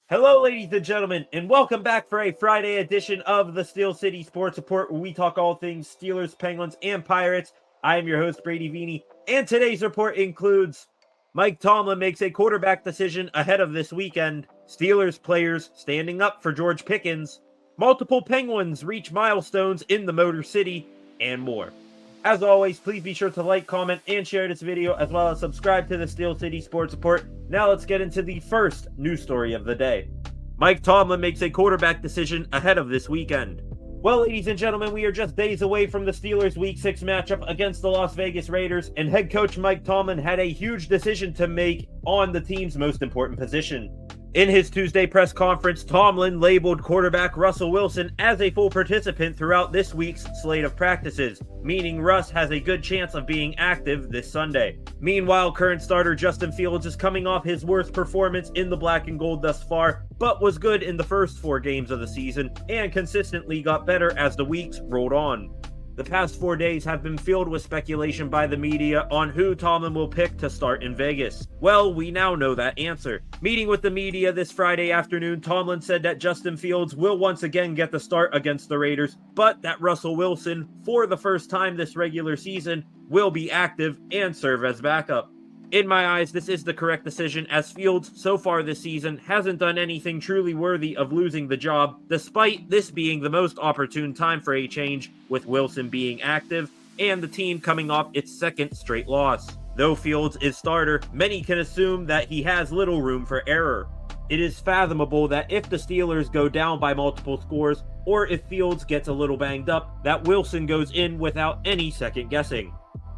Hello, ladies and gentlemen, and welcome back for a Friday edition of the Steel City Sports Report, where we talk all things Steelers, Penguins, and Pirates. I am your host, Brady Vini, and today's report includes Mike Tomlin makes a quarterback decision ahead of this weekend, Steelers players standing up for George Pickens, multiple Penguins reach milestones in the Motor City, and more. As always, please be sure to like, comment, and share this video, as well as subscribe to the Steel City Sports Report. Now let's get into the first news story of the day. Mike Tomlin makes a quarterback decision ahead of this weekend. Well, ladies and gentlemen, we are just days away from the Steelers' Week 6 matchup against the Las Vegas Raiders, and head coach Mike Tomlin had a huge decision to make on the team's most important position. In his Tuesday press conference, Tomlin labeled quarterback Russell Wilson as a full participant throughout this week's slate of practices, meaning Russ has a good chance of being active this Sunday. Meanwhile, current starter Justin Fields is coming off his worst performance in the black and gold thus far, but was good in the first 4 games of the season and consistently got better as the weeks rolled on. The past 4 days have been filled with speculation by the media on who Tomlin will pick to start in Vegas. Well, we now know that answer. Meeting with the media this Friday afternoon, Tomlin said that Justin Fields will once again get the start against the Raiders, but that Russell Wilson, for the first time this regular season, will be active and serve as backup. In my eyes, this is the correct decision, as Fields, so far this season, hasn't done anything truly worthy of losing the job, despite this being the most opportune time for a change, with Wilson being active, and the team coming off its second straight loss. Though Fields is starter, many can assume that he has little room for error. It is fathomable that if the Steelers go down by multiple scores, or if Fields gets a little banged up, that Wilson goes in without any second guessing.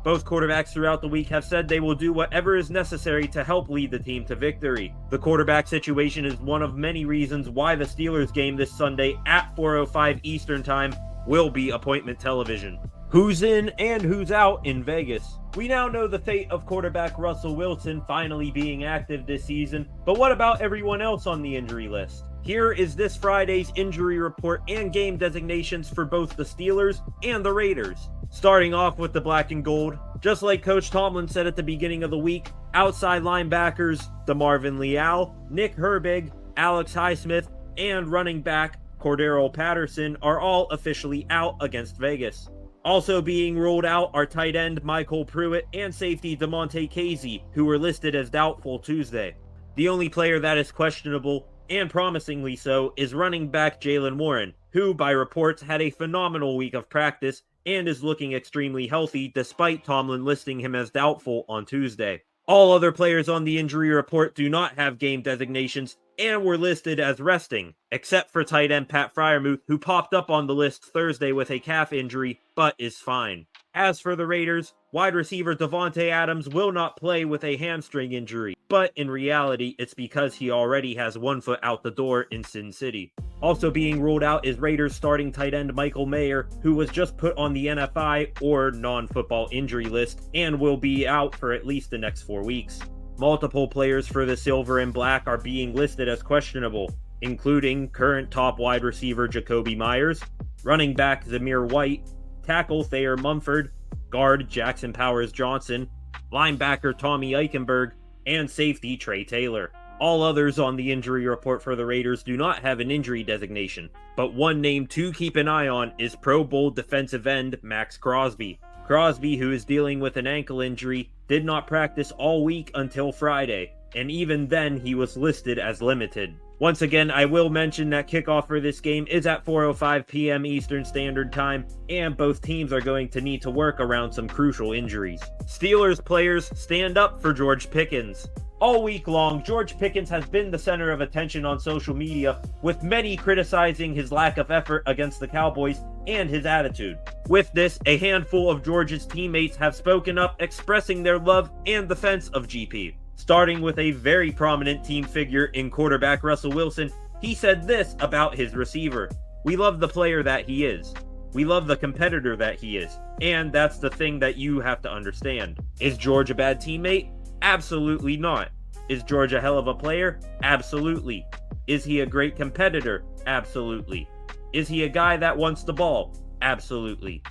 Both quarterbacks throughout the week have said they will do whatever is necessary to help lead the team to victory. The quarterback situation is one of many reasons why the Steelers game this Sunday at 4:05 Eastern Time will be appointment television. Who's in and who's out in Vegas? We now know the fate of quarterback Russell Wilson finally being active this season, but what about everyone else on the injury list? Here is this Friday's injury report and game designations for both the Steelers and the Raiders. Starting off with the black and gold, just like Coach Tomlin said at the beginning of the week, outside linebackers DeMarvin Leal, Nick Herbig, Alex Highsmith, and running back Cordero Patterson are all officially out against Vegas. Also being ruled out are tight end Michael Pruitt and safety DeMonte Casey, who were listed as doubtful Tuesday. The only player that is questionable, and promisingly so, is running back Jaylen Warren, who by reports had a phenomenal week of practice and is looking extremely healthy despite Tomlin listing him as doubtful on Tuesday. All other players on the injury report do not have game designations and were listed as resting, except for tight end Pat Freiermuth, who popped up on the list Thursday with a calf injury, but is fine. As for the Raiders, wide receiver Davante Adams will not play with a hamstring injury, but in reality, it's because he already has one foot out the door in Sin City. Also being ruled out is Raiders starting tight end Michael Mayer, who was just put on the NFI or non-football injury list and will be out for at least the next 4 weeks. Multiple players for the Silver and Black are being listed as questionable, including current top wide receiver Jacoby Myers, running back Zamir White, tackle Thayer Mumford, guard Jackson Powers Johnson, linebacker Tommy Eichenberg, and safety Trey Taylor. All others on the injury report for the Raiders do not have an injury designation, but one name to keep an eye on is Pro Bowl defensive end Max Crosby. Crosby, who is dealing with an ankle injury, did not practice all week until Friday, and even then he was listed as limited. Once again, I will mention that kickoff for this game is at 4:05 p.m. Eastern Standard Time, and both teams are going to need to work around some crucial injuries. Steelers players stand up for George Pickens. All week long, George Pickens has been the center of attention on social media, with many criticizing his lack of effort against the Cowboys and his attitude. With this, a handful of George's teammates have spoken up, expressing their love and defense of GP. Starting with a very prominent team figure in quarterback Russell Wilson, he said this about his receiver: "We love the player that he is. We love the competitor that he is. And that's the thing that you have to understand. Is George a bad teammate? Absolutely not. Is George a hell of a player? Absolutely. Is he a great competitor? Absolutely. Is he a guy that wants the ball? Absolutely.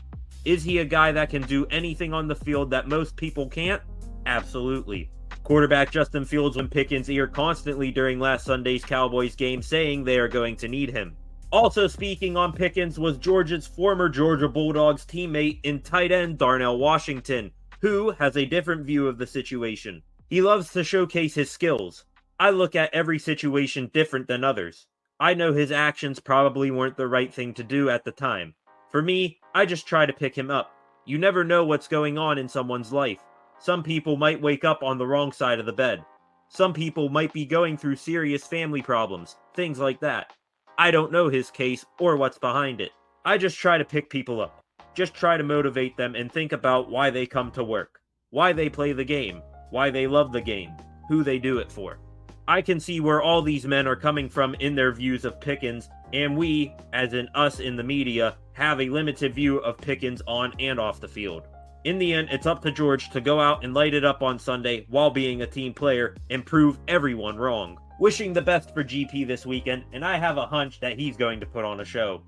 Is he a guy that can do anything on the field that most people can't? Absolutely. Quarterback Justin Fields went Pickens' ear constantly during last Sunday's Cowboys game, saying they are going to need him. Also speaking on Pickens was Georgia's former Georgia Bulldogs teammate in tight end Darnell Washington, who has a different view of the situation. He loves to showcase his skills. I look at every situation different than others. I know his actions probably weren't the right thing to do at the time. For me, I just try to pick him up. You never know what's going on in someone's life. Some people might wake up on the wrong side of the bed. Some people might be going through serious family problems, things like that. I don't know his case or what's behind it. I just try to pick people up. Just try to motivate them and think about why they come to work, why they play the game, why they love the game, who they do it for. I can see where all these men are coming from in their views of Pickens, and we, as in us in the media, have a limited view of Pickens on and off the field. In the end, it's up to George to go out and light it up on Sunday while being a team player and prove everyone wrong. Wishing the best for GP this weekend, and I have a hunch that he's going to put on a show.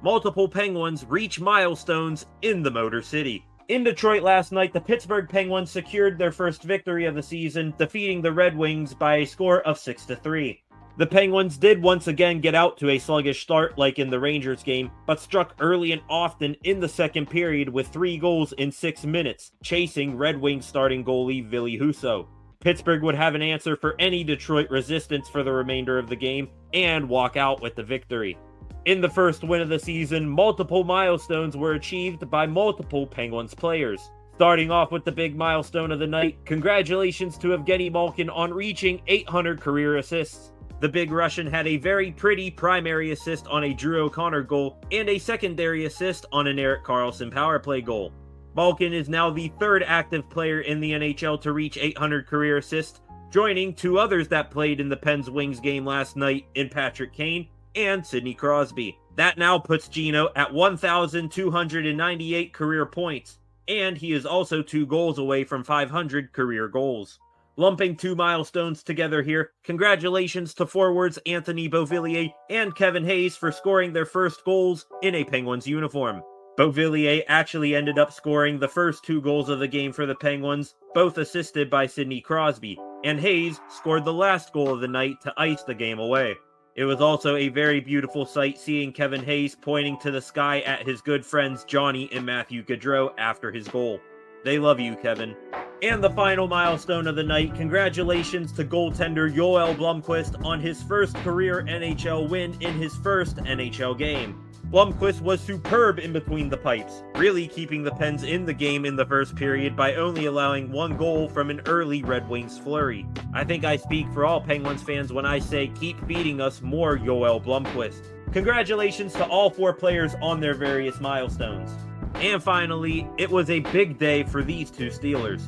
Multiple Penguins reach milestones in the Motor City. In Detroit last night, the Pittsburgh Penguins secured their first victory of the season, defeating the Red Wings by a score of 6-3. The Penguins did once again get out to a sluggish start like in the Rangers game, but struck early and often in the second period with 3 goals in 6 minutes, chasing Red Wings starting goalie Ville Husso. Pittsburgh would have an answer for any Detroit resistance for the remainder of the game and walk out with the victory. In the first win of the season, multiple milestones were achieved by multiple Penguins players. Starting off with the big milestone of the night, congratulations to Evgeny Malkin on reaching 800 career assists. The big Russian had a very pretty primary assist on a Drew O'Connor goal and a secondary assist on an Erik Karlsson power play goal. Malkin is now the 3rd active player in the NHL to reach 800 career assists, joining 2 others that played in the Pens Wings game last night in Patrick Kane and Sidney Crosby. That now puts Gino at 1,298 career points, and he is also 2 goals away from 500 career goals. Lumping 2 milestones together here, congratulations to forwards Anthony Beauvillier and Kevin Hayes for scoring their first goals in a Penguins uniform. Beauvillier actually ended up scoring the first 2 goals of the game for the Penguins, both assisted by Sidney Crosby, and Hayes scored the last goal of the night to ice the game away. It was also a very beautiful sight seeing Kevin Hayes pointing to the sky at his good friends Johnny and Matthew Gaudreau after his goal. They love you, Kevin. And the final milestone of the night, congratulations to goaltender Yoel Blomqvist on his first career NHL win in his first NHL game. Blomqvist was superb in between the pipes, really keeping the Pens in the game in the first period by only allowing 1 goal from an early Red Wings flurry. I think I speak for all Penguins fans when I say keep feeding us more Yoel Blomqvist. Congratulations to all 4 players on their various milestones. And finally, it was a big day for these 2 Steelers.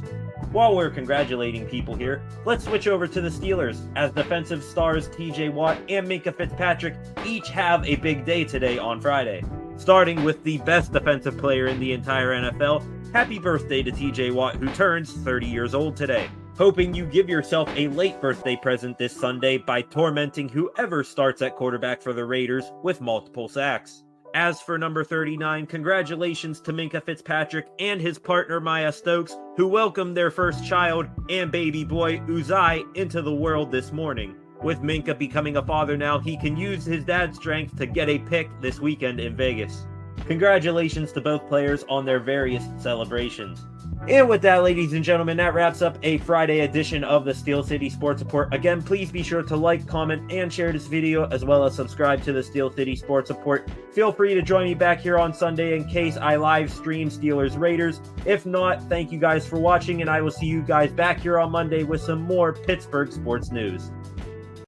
While we're congratulating people here, let's switch over to the Steelers, as defensive stars TJ Watt and Minkah Fitzpatrick each have a big day today on Friday. Starting with the best defensive player in the entire NFL, happy birthday to TJ Watt, who turns 30 years old today. Hoping you give yourself a late birthday present this Sunday by tormenting whoever starts at quarterback for the Raiders with multiple sacks. As for number 39, congratulations to Minkah Fitzpatrick and his partner Maya Stokes, who welcomed their first child and baby boy Uzai into the world this morning. With Minkah becoming a father now, he can use his dad's strength to get a pick this weekend in Vegas. Congratulations to both players on their various celebrations. And with that, ladies and gentlemen, that wraps up a Friday edition of the Steel City Sports Report. Again, please be sure to like, comment, and share this video, as well as subscribe to the Steel City Sports Report. Feel free to join me back here on Sunday in case I live stream Steelers Raiders. If not, thank you guys for watching, and I will see you guys back here on Monday with some more Pittsburgh sports news.